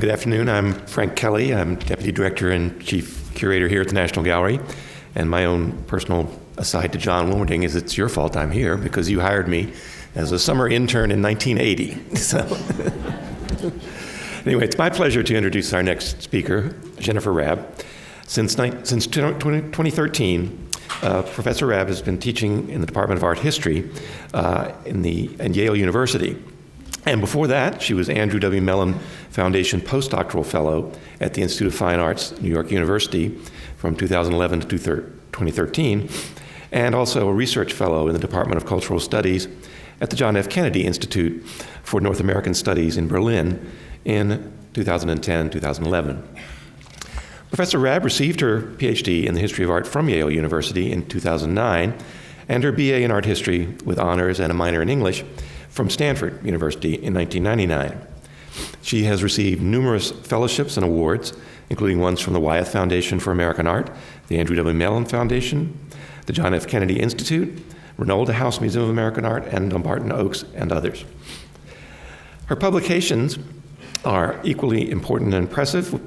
Good afternoon. I'm Frank Kelly. I'm Deputy Director and Chief Curator here at the National Gallery. And my own personal aside to John Wilmerding is it's your fault I'm here because you hired me as a summer intern in 1980. So anyway, it's my pleasure to introduce our next speaker, Jennifer Rabb. Since 2013, Professor Rabb has been teaching in the Department of Art History in Yale University. And before that, she was Andrew W. Mellon Foundation Postdoctoral Fellow at the Institute of Fine Arts, New York University from 2011 to 2013, and also a research fellow in the Department of Cultural Studies at the John F. Kennedy Institute for North American Studies in Berlin in 2010-2011. Professor Rabb received her PhD in the history of art from Yale University in 2009 and her BA in art history with honors and a minor in English from Stanford University in 1999. She has received numerous fellowships and awards, including ones from the Wyeth Foundation for American Art, the Andrew W. Mellon Foundation, the John F. Kennedy Institute, Ranolda House Museum of American Art, and Dumbarton Oaks, and others. Her publications are equally important and impressive.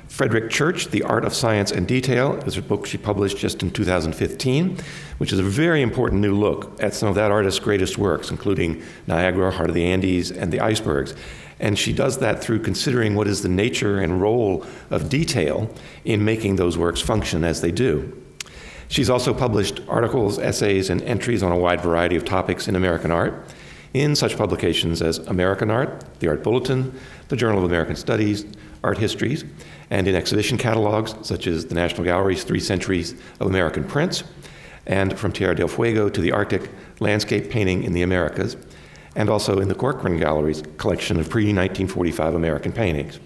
Frederick Church, The Art of Science and Detail, is a book she published just in 2015, which is a very important new look at some of that artist's greatest works, including Niagara, Heart of the Andes, and the icebergs. And she does that through considering what is the nature and role of detail in making those works function as they do. She's also published articles, essays, and entries on a wide variety of topics in American art in such publications as American Art, the Art Bulletin, the Journal of American Studies, Art Histories, and in exhibition catalogs such as the National Gallery's 3 Centuries of American Prints, and From Tierra del Fuego to the Arctic, Landscape Painting in the Americas, and also in the Corcoran Gallery's collection of pre-1945 American paintings.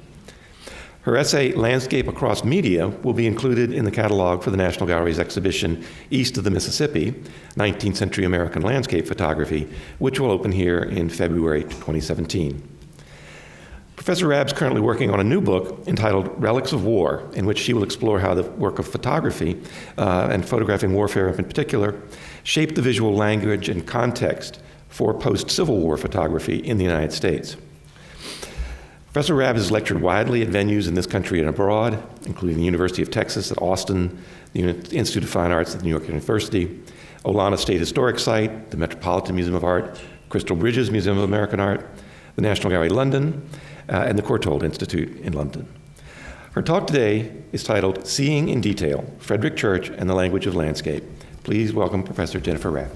Her essay, Landscape Across Media, will be included in the catalog for the National Gallery's exhibition East of the Mississippi, 19th Century American Landscape Photography, which will open here in February 2017. Professor Rabb's currently working on a new book entitled Relics of War, in which she will explore how the work of photography and photographing warfare in particular shaped the visual language and context for post-Civil War photography in the United States. Professor Rabb has lectured widely at venues in this country and abroad, including the University of Texas at Austin, the Institute of Fine Arts at New York University, Olana State Historic Site, the Metropolitan Museum of Art, Crystal Bridges Museum of American Art, the National Gallery London, and the Courtauld Institute in London. Her talk today is titled Seeing in Detail, Frederick Church and the Language of Landscape. Please welcome Professor Jennifer Rabb.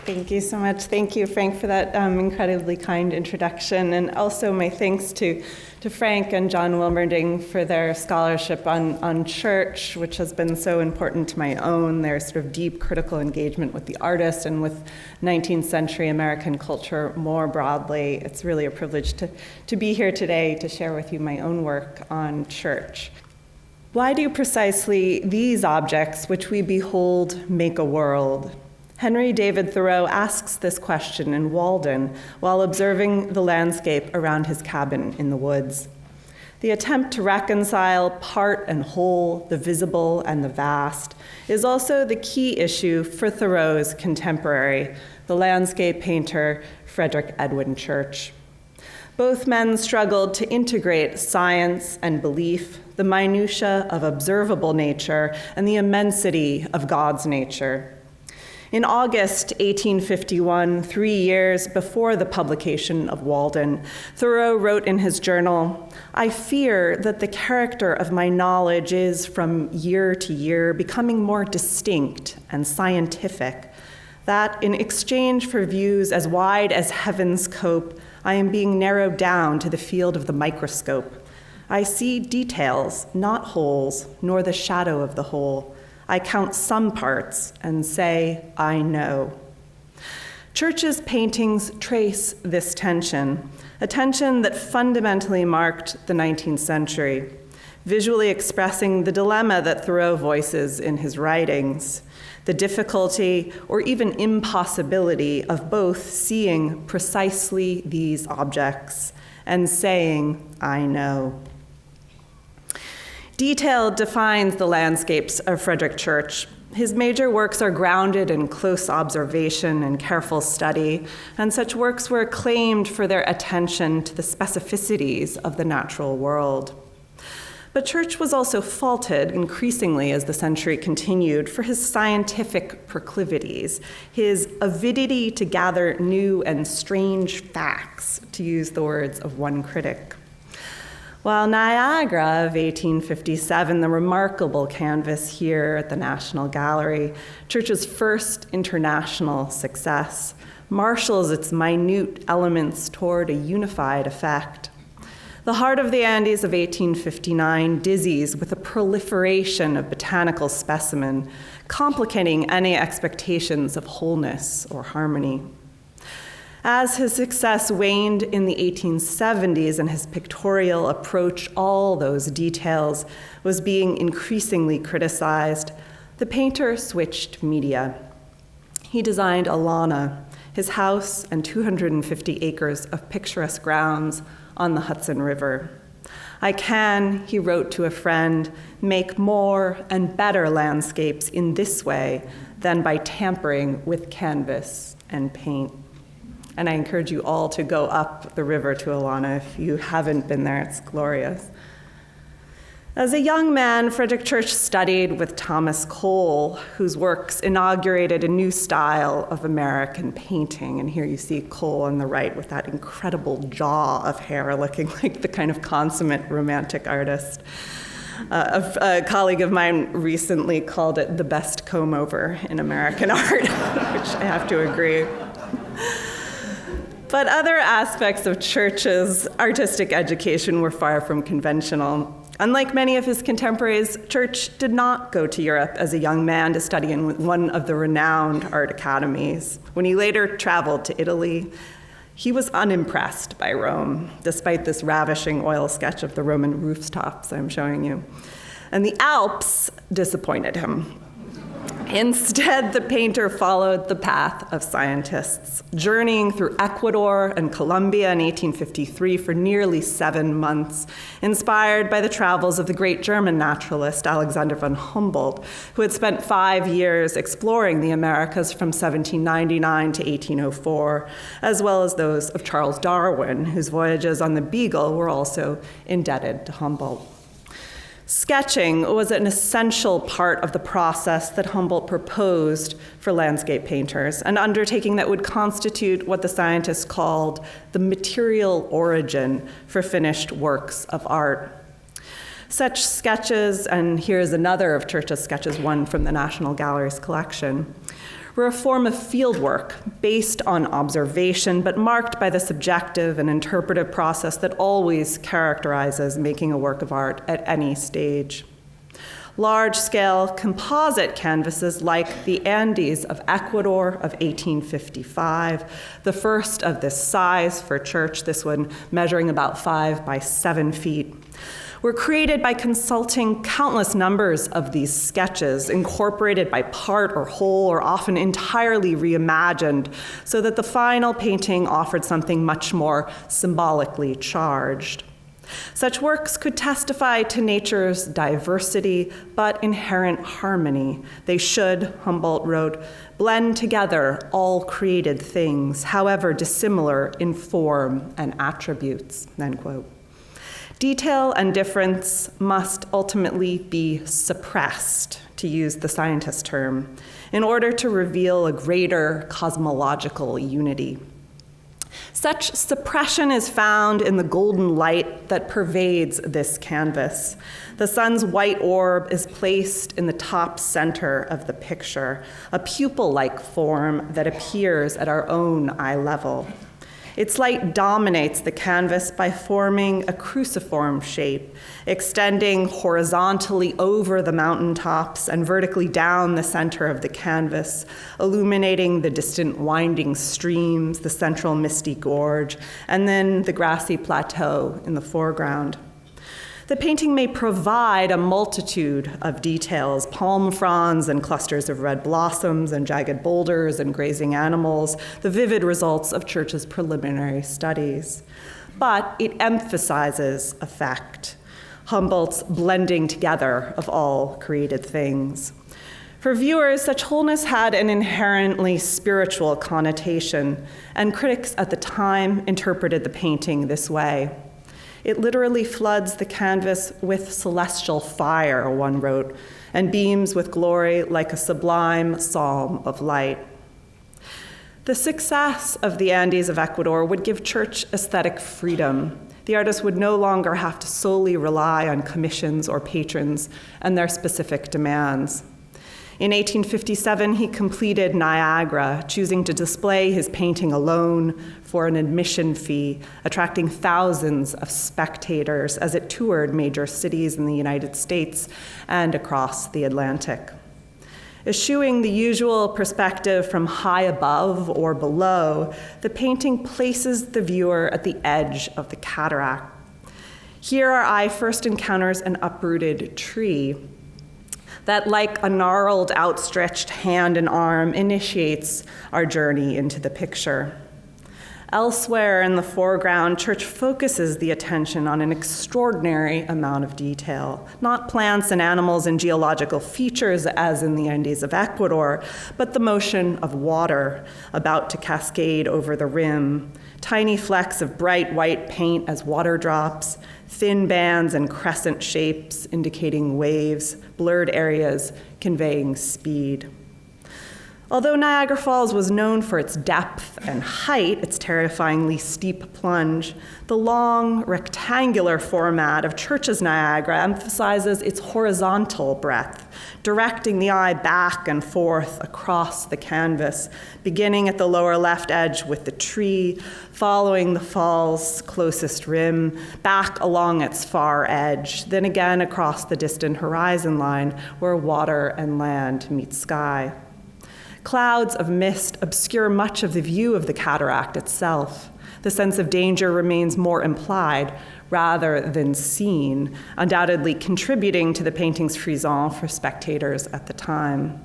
Thank you so much. Thank you, Frank, for that incredibly kind introduction. And also my thanks to Frank and John Wilmerding for their scholarship on church, which has been so important to my own, their sort of deep critical engagement with the artist and with 19th century American culture more broadly. It's really a privilege to be here today to share with you my own work on church. Why do precisely these objects, which we behold, make a world? Henry David Thoreau asks this question in Walden while observing the landscape around his cabin in the woods. The attempt to reconcile part and whole, the visible and the vast, is also the key issue for Thoreau's contemporary, the landscape painter Frederick Edwin Church. Both men struggled to integrate science and belief, the minutiae of observable nature, and the immensity of God's nature. In August 1851, 3 years before the publication of Walden, Thoreau wrote in his journal, "I fear that the character of my knowledge is, from year to year, becoming more distinct and scientific, that in exchange for views as wide as heaven's cope, I am being narrowed down to the field of the microscope. I see details, not wholes, nor the shadow of the whole. I count some parts and say, I know." Church's paintings trace this tension, a tension that fundamentally marked the 19th century, visually expressing the dilemma that Thoreau voices in his writings, the difficulty or even impossibility of both seeing precisely these objects and saying, I know. Detail defines the landscapes of Frederick Church. His major works are grounded in close observation and careful study, and such works were acclaimed for their attention to the specificities of the natural world. But Church was also faulted increasingly as the century continued for his scientific proclivities, his avidity to gather new and strange facts, to use the words of one critic. While Niagara of 1857, the remarkable canvas here at the National Gallery, Church's first international success, marshals its minute elements toward a unified effect. The Heart of the Andes of 1859 dizzies with a proliferation of botanical specimen, complicating any expectations of wholeness or harmony. As his success waned in the 1870s and his pictorial approach, all those details, was being increasingly criticized, the painter switched media. He designed Alana, his house and 250 acres of picturesque grounds on the Hudson River. I can, he wrote to a friend, make more and better landscapes in this way than by tampering with canvas and paint. And I encourage you all to go up the river to Alana if you haven't been there. It's glorious. As a young man, Frederick Church studied with Thomas Cole, whose works inaugurated a new style of American painting. And here you see Cole on the right with that incredible jaw of hair, looking like the kind of consummate romantic artist. A colleague of mine recently called it the best comb-over in American art, which I have to agree. But other aspects of Church's artistic education were far from conventional. Unlike many of his contemporaries, Church did not go to Europe as a young man to study in one of the renowned art academies. When he later traveled to Italy, he was unimpressed by Rome, despite this ravishing oil sketch of the Roman rooftops I'm showing you. And the Alps disappointed him. Instead, the painter followed the path of scientists, journeying through Ecuador and Colombia in 1853 for nearly 7 months, inspired by the travels of the great German naturalist Alexander von Humboldt, who had spent 5 years exploring the Americas from 1799 to 1804, as well as those of Charles Darwin, whose voyages on the Beagle were also indebted to Humboldt. Sketching was an essential part of the process that Humboldt proposed for landscape painters, an undertaking that would constitute what the scientists called the material origin for finished works of art. Such sketches, and here's another of Church's sketches, one from the National Gallery's collection, were a form of fieldwork based on observation, but marked by the subjective and interpretive process that always characterizes making a work of art at any stage. Large-scale composite canvases like the Andes of Ecuador of 1855, the first of this size for Church, this one measuring about 5 by 7 feet, were created by consulting countless numbers of these sketches, incorporated by part or whole or often entirely reimagined, so that the final painting offered something much more symbolically charged. Such works could testify to nature's diversity, but inherent harmony. They should, Humboldt wrote, blend together all created things, however dissimilar in form and attributes, end quote. Detail and difference must ultimately be suppressed, to use the scientist term, in order to reveal a greater cosmological unity. Such suppression is found in the golden light that pervades this canvas. The sun's white orb is placed in the top center of the picture, a pupil-like form that appears at our own eye level. Its light dominates the canvas by forming a cruciform shape, extending horizontally over the mountaintops and vertically down the center of the canvas, illuminating the distant winding streams, the central misty gorge, and then the grassy plateau in the foreground. The painting may provide a multitude of details, palm fronds and clusters of red blossoms and jagged boulders and grazing animals, the vivid results of Church's preliminary studies. But it emphasizes effect, Humboldt's blending together of all created things. For viewers, such wholeness had an inherently spiritual connotation, and critics at the time interpreted the painting this way. It literally floods the canvas with celestial fire, one wrote, and beams with glory like a sublime psalm of light. The success of the Andes of Ecuador would give Church aesthetic freedom. The artist would no longer have to solely rely on commissions or patrons and their specific demands. In 1857, he completed Niagara, choosing to display his painting alone for an admission fee, attracting thousands of spectators as it toured major cities in the United States and across the Atlantic. Eschewing the usual perspective from high above or below, the painting places the viewer at the edge of the cataract. Here our eye first encounters an uprooted tree that, like a gnarled, outstretched hand and arm, initiates our journey into the picture. Elsewhere in the foreground, Church focuses the attention on an extraordinary amount of detail, not plants and animals and geological features as in the Andes of Ecuador, but the motion of water about to cascade over the rim, tiny flecks of bright white paint as water drops, thin bands and crescent shapes indicating waves, blurred areas conveying speed. Although Niagara Falls was known for its depth and height, its terrifyingly steep plunge, the long, rectangular format of Church's Niagara emphasizes its horizontal breadth, directing the eye back and forth across the canvas, beginning at the lower left edge with the tree, following the fall's closest rim, back along its far edge, then again across the distant horizon line where water and land meet sky. Clouds of mist obscure much of the view of the cataract itself. The sense of danger remains more implied rather than seen, undoubtedly contributing to the painting's frisson for spectators at the time.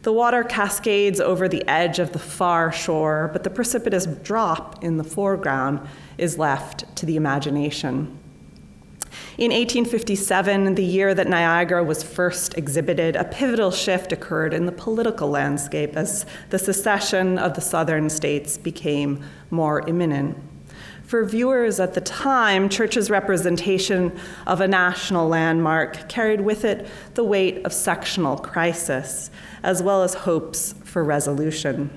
The water cascades over the edge of the far shore, but the precipitous drop in the foreground is left to the imagination. In 1857, the year that Niagara was first exhibited, a pivotal shift occurred in the political landscape as the secession of the southern states became more imminent. For viewers at the time, Church's representation of a national landmark carried with it the weight of sectional crisis, as well as hopes for resolution.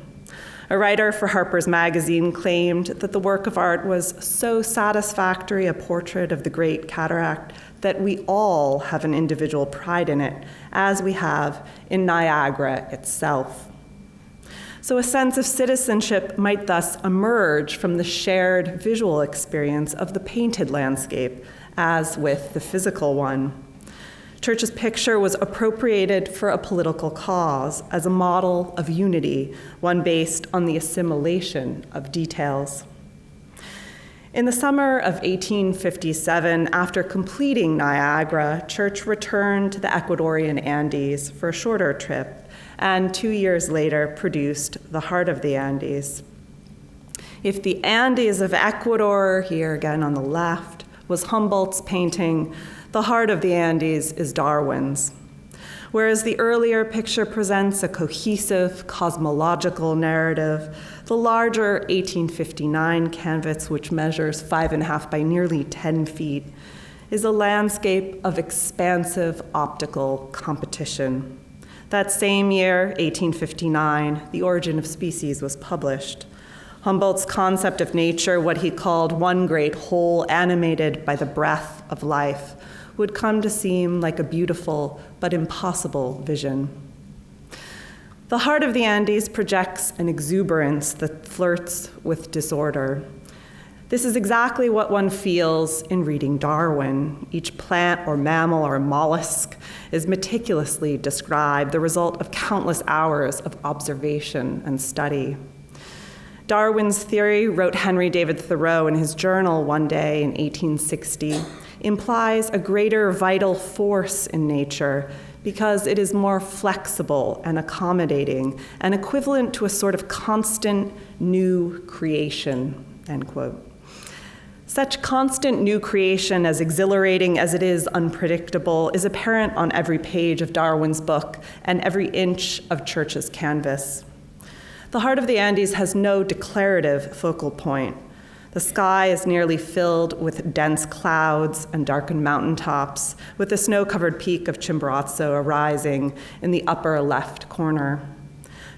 A writer for Harper's Magazine claimed that the work of art was so satisfactory a portrait of the Great Cataract that we all have an individual pride in it, as we have in Niagara itself. So a sense of citizenship might thus emerge from the shared visual experience of the painted landscape, as with the physical one. Church's picture was appropriated for a political cause as a model of unity, one based on the assimilation of details. In the summer of 1857, after completing Niagara, Church returned to the Ecuadorian Andes for a shorter trip, and 2 years later produced The Heart of the Andes. If the Andes of Ecuador, here again on the left, was Humboldt's painting, The Heart of the Andes is Darwin's. Whereas the earlier picture presents a cohesive cosmological narrative, the larger 1859 canvas, which measures 5.5 by nearly 10 feet, is a landscape of expansive optical competition. That same year, 1859, The Origin of Species was published. Humboldt's concept of nature, what he called one great whole animated by the breath of life, would come to seem like a beautiful but impossible vision. The Heart of the Andes projects an exuberance that flirts with disorder. This is exactly what one feels in reading Darwin. Each plant or mammal or mollusk is meticulously described, the result of countless hours of observation and study. Darwin's theory, wrote Henry David Thoreau in his journal one day in 1860, implies a greater vital force in nature because it is more flexible and accommodating and equivalent to a sort of constant new creation, end quote. Such constant new creation, as exhilarating as it is unpredictable, is apparent on every page of Darwin's book and every inch of Church's canvas. The Heart of the Andes has no declarative focal point. The sky is nearly filled with dense clouds and darkened mountaintops, with the snow-covered peak of Chimborazo arising in the upper left corner.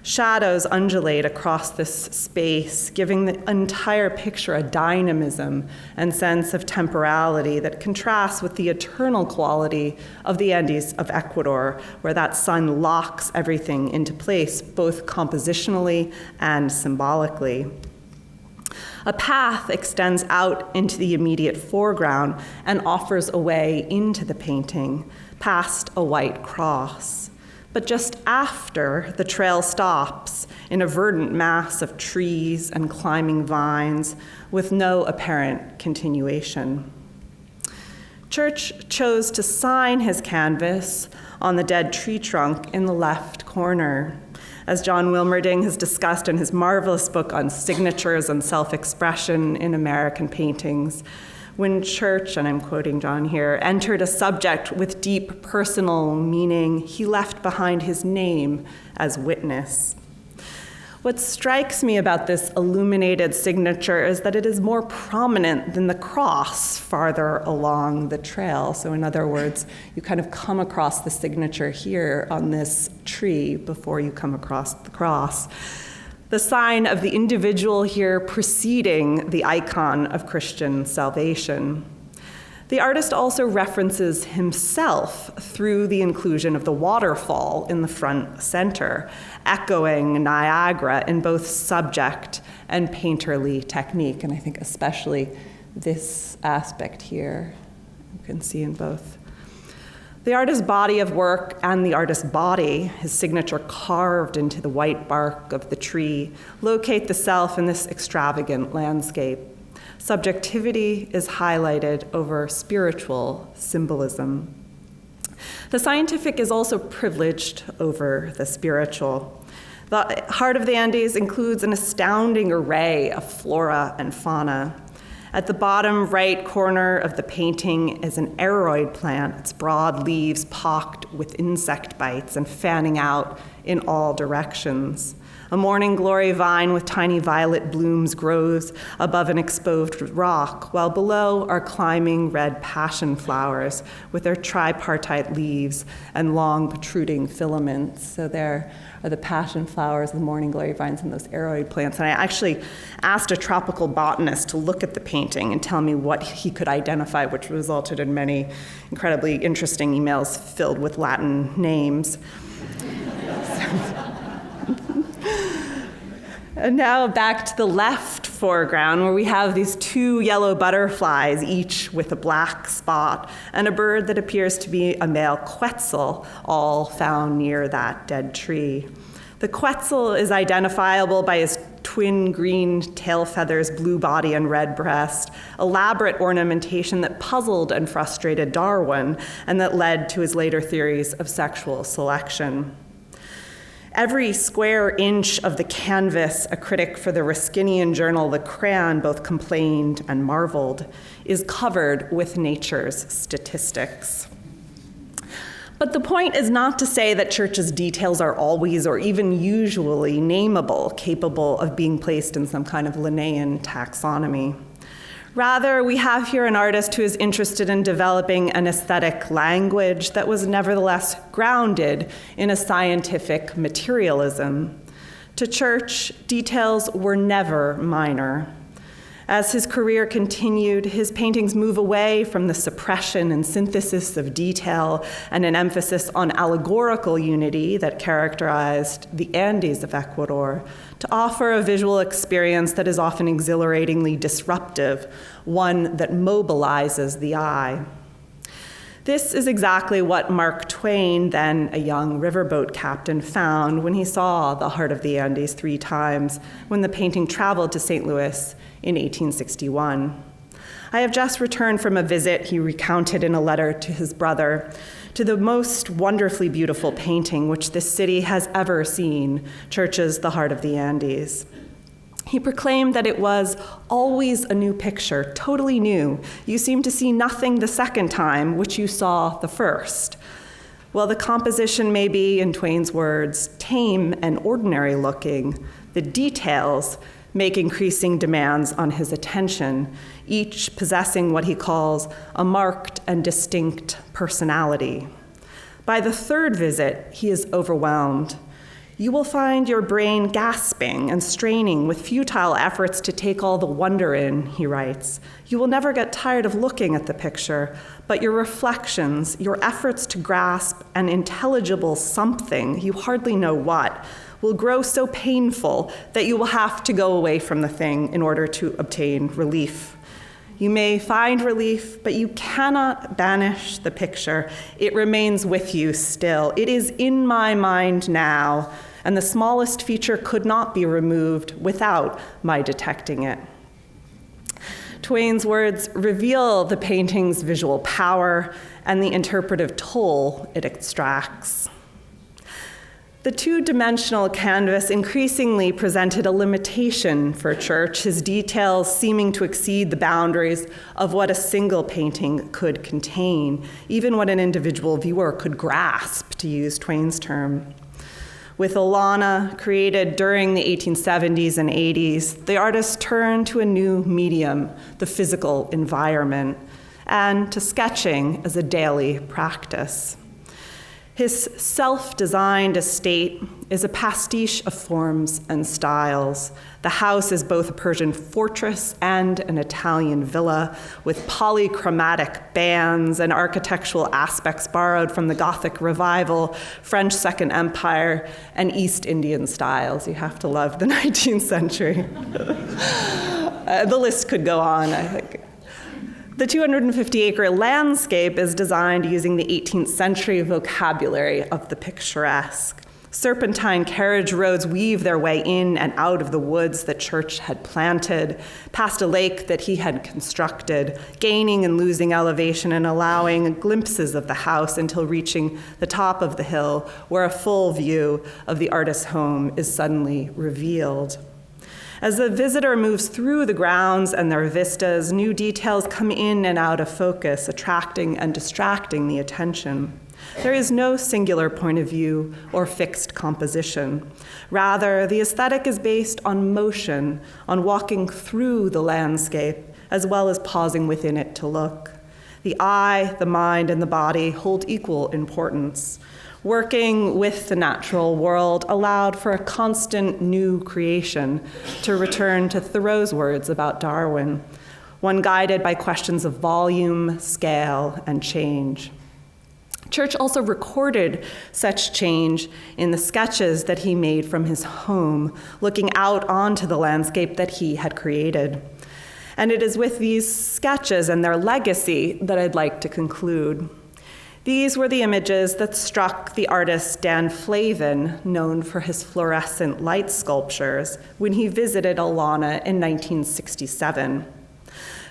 Shadows undulate across this space, giving the entire picture a dynamism and sense of temporality that contrasts with the eternal quality of the Andes of Ecuador, where that sun locks everything into place, both compositionally and symbolically. A path extends out into the immediate foreground and offers a way into the painting, past a white cross. But just after, the trail stops in a verdant mass of trees and climbing vines with no apparent continuation. Church chose to sign his canvas on the dead tree trunk in the left corner. As John Wilmerding has discussed in his marvelous book on signatures and self-expression in American paintings, when Church, and I'm quoting John here, entered a subject with deep personal meaning, he left behind his name as witness. What strikes me about this illuminated signature is that it is more prominent than the cross farther along the trail. So in other words, you kind of come across the signature here on this tree before you come across the cross. The sign of the individual here preceding the icon of Christian salvation. The artist also references himself through the inclusion of the waterfall in the front center, echoing Niagara in both subject and painterly technique, and I think especially this aspect here, you can see in both. The artist's body of work and the artist's body, his signature carved into the white bark of the tree, locate the self in this extravagant landscape. Subjectivity is highlighted over spiritual symbolism. The scientific is also privileged over the spiritual. The Heart of the Andes includes an astounding array of flora and fauna. At the bottom right corner of the painting is an aroid plant, its broad leaves pocked with insect bites and fanning out in all directions. A morning glory vine with tiny violet blooms grows above an exposed rock, while below are climbing red passion flowers with their tripartite leaves and long protruding filaments. So there are the passion flowers, the morning glory vines, and those aroid plants. And I actually asked a tropical botanist to look at the painting and tell me what he could identify, which resulted in many incredibly interesting emails filled with Latin names. And now back to the left foreground, where we have these two yellow butterflies, each with a black spot, and a bird that appears to be a male quetzal, all found near that dead tree. The quetzal is identifiable by his twin green tail feathers, blue body, and red breast, elaborate ornamentation that puzzled and frustrated Darwin, and that led to his later theories of sexual selection. Every square inch of the canvas, a critic for the Ruskinian journal The Crayon both complained and marveled, is covered with nature's statistics. But the point is not to say that Church's details are always or even usually nameable, capable of being placed in some kind of Linnaean taxonomy. Rather, we have here an artist who is interested in developing an aesthetic language that was nevertheless grounded in a scientific materialism. To Church, details were never minor. As his career continued, his paintings move away from the suppression and synthesis of detail and an emphasis on allegorical unity that characterized the Andes of Ecuador to offer a visual experience that is often exhilaratingly disruptive, one that mobilizes the eye. This is exactly what Mark Twain, then a young riverboat captain, found when he saw the Heart of the Andes 3 times when the painting traveled to St. Louis in 1861. I have just returned from a visit, he recounted in a letter to his brother, to the most wonderfully beautiful painting which this city has ever seen, Church's The Heart of the Andes. He proclaimed that it was always a new picture, totally new. You seem to see nothing the second time, which you saw the first. While the composition may be, in Twain's words, tame and ordinary looking, the details make increasing demands on his attention, each possessing what he calls a marked and distinct personality. By the third visit, he is overwhelmed. You will find your brain gasping and straining with futile efforts to take all the wonder in, he writes. You will never get tired of looking at the picture, but your reflections, your efforts to grasp an intelligible something, you hardly know what, will grow so painful that you will have to go away from the thing in order to obtain relief. You may find relief, but you cannot banish the picture. It remains with you still. It is in my mind now, and the smallest feature could not be removed without my detecting it. Twain's words reveal the painting's visual power and the interpretive toll it extracts. The two-dimensional canvas increasingly presented a limitation for Church, his details seeming to exceed the boundaries of what a single painting could contain, even what an individual viewer could grasp, to use Twain's term. With Alana, created during the 1870s and 80s, the artist turned to a new medium, the physical environment, and to sketching as a daily practice. His self-designed estate is a pastiche of forms and styles. The house is both a Persian fortress and an Italian villa, with polychromatic bands and architectural aspects borrowed from the Gothic Revival, French Second Empire, and East Indian styles. You have to love the 19th century. The list could go on, I think. The 250-acre landscape is designed using the 18th century vocabulary of the picturesque. Serpentine carriage roads weave their way in and out of the woods that Church had planted, past a lake that he had constructed, gaining and losing elevation and allowing glimpses of the house until reaching the top of the hill, where a full view of the artist's home is suddenly revealed. As the visitor moves through the grounds and their vistas, new details come in and out of focus, attracting and distracting the attention. There is no singular point of view or fixed composition. Rather, the aesthetic is based on motion, on walking through the landscape, as well as pausing within it to look. The eye, the mind, and the body hold equal importance. Working with the natural world allowed for a constant new creation, to return to Thoreau's words about Darwin, one guided by questions of volume, scale, and change. Church also recorded such change in the sketches that he made from his home, looking out onto the landscape that he had created. And it is with these sketches and their legacy that I'd like to conclude. These were the images that struck the artist Dan Flavin, known for his fluorescent light sculptures, when he visited Alana in 1967.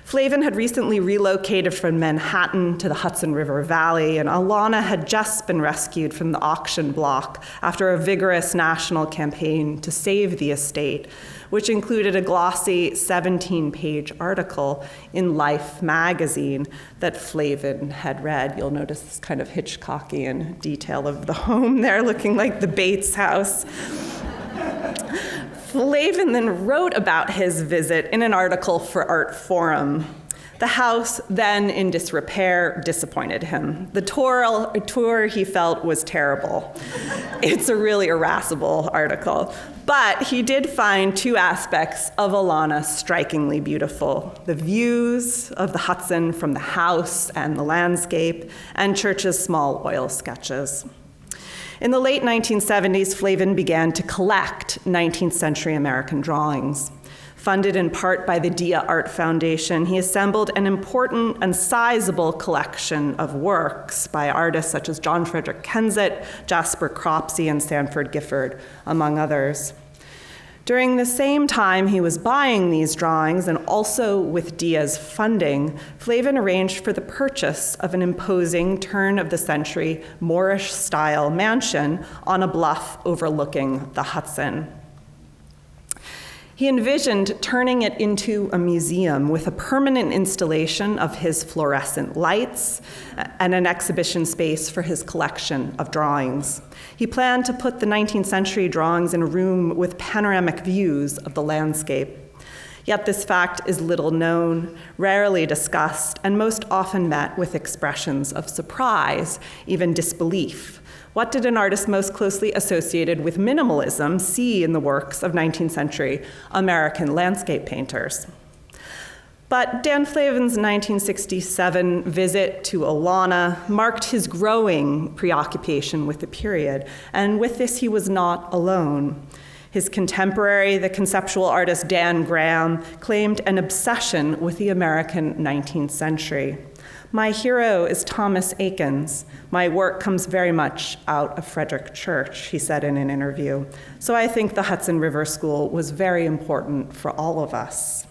Flavin had recently relocated from Manhattan to the Hudson River Valley, and Alana had just been rescued from the auction block after a vigorous national campaign to save the estate, which included a glossy 17-page article in Life magazine that Flavin had read. You'll notice this kind of Hitchcockian detail of the home there, looking like the Bates house. Flavin then wrote about his visit in an article for Artforum. The house, then in disrepair, disappointed him. The tour he felt was terrible. It's a really irascible article. But he did find two aspects of Alana strikingly beautiful: the views of the Hudson from the house and the landscape, and Church's small oil sketches. In the late 1970s, Flavin began to collect 19th century American drawings. Funded in part by the Dia Art Foundation, he assembled an important and sizable collection of works by artists such as John Frederick Kensett, Jasper Cropsey, and Sanford Gifford, among others. During the same time he was buying these drawings, and also with Dia's funding, Flavin arranged for the purchase of an imposing turn-of-the-century Moorish-style mansion on a bluff overlooking the Hudson. He envisioned turning it into a museum with a permanent installation of his fluorescent lights and an exhibition space for his collection of drawings. He planned to put the 19th century drawings in a room with panoramic views of the landscape. Yet this fact is little known, rarely discussed, and most often met with expressions of surprise, even disbelief. What did an artist most closely associated with minimalism see in the works of 19th century American landscape painters? But Dan Flavin's 1967 visit to Olana marked his growing preoccupation with the period, and with this he was not alone. His contemporary, the conceptual artist Dan Graham, claimed an obsession with the American 19th century. My hero is Thomas Eakins. My work comes very much out of Frederick Church, he said in an interview. So I think the Hudson River School was very important for all of us.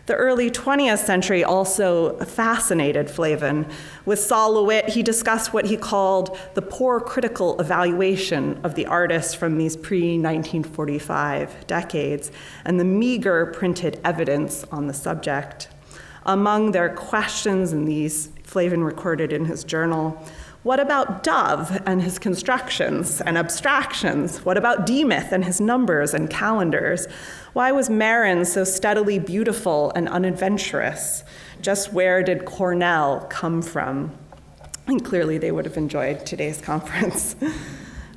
The early 20th century also fascinated Flavin. With Sol LeWitt, he discussed what he called the poor critical evaluation of the artists from these pre-1945 decades and the meager printed evidence on the subject. Among their questions, and these Flavin recorded in his journal, what about Dove and his constructions and abstractions? What about Demuth and his numbers and calendars? Why was Marin so steadily beautiful and unadventurous? Just where did Cornell come from? And clearly they would have enjoyed today's conference.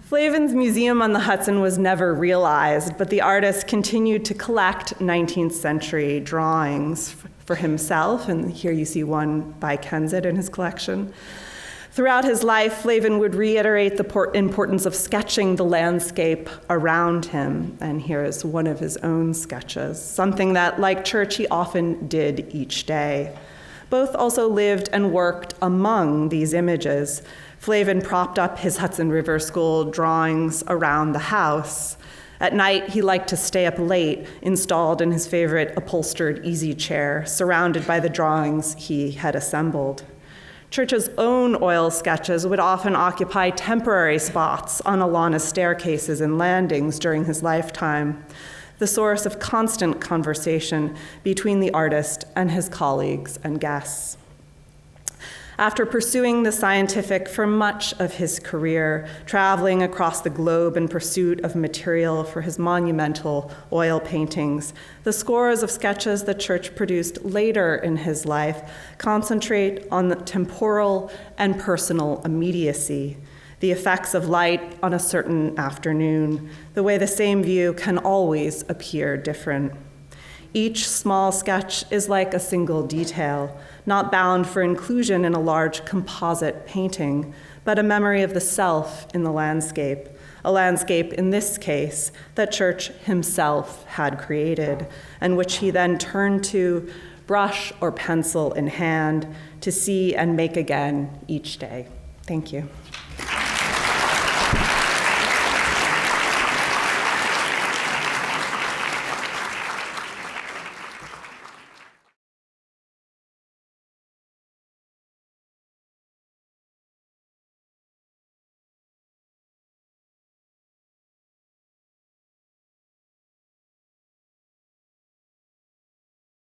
Flavin's museum on the Hudson was never realized, but the artist continued to collect 19th century drawings for himself, and here you see one by Kensett in his collection. Throughout his life, Flavin would reiterate the importance of sketching the landscape around him, and here is one of his own sketches, something that, like Church, he often did each day. Both also lived and worked among these images. Flavin propped up his Hudson River School drawings around the house. At night, he liked to stay up late, installed in his favorite upholstered easy chair, surrounded by the drawings he had assembled. Church's own oil sketches would often occupy temporary spots on Olana's staircases and landings during his lifetime, the source of constant conversation between the artist and his colleagues and guests. After pursuing the scientific for much of his career, traveling across the globe in pursuit of material for his monumental oil paintings, the scores of sketches that Church produced later in his life concentrate on the temporal and personal immediacy, the effects of light on a certain afternoon, the way the same view can always appear different. Each small sketch is like a single detail, not bound for inclusion in a large composite painting, but a memory of the self in the landscape, a landscape in this case that Church himself had created, and which he then turned to, brush or pencil in hand, to see and make again each day. Thank you.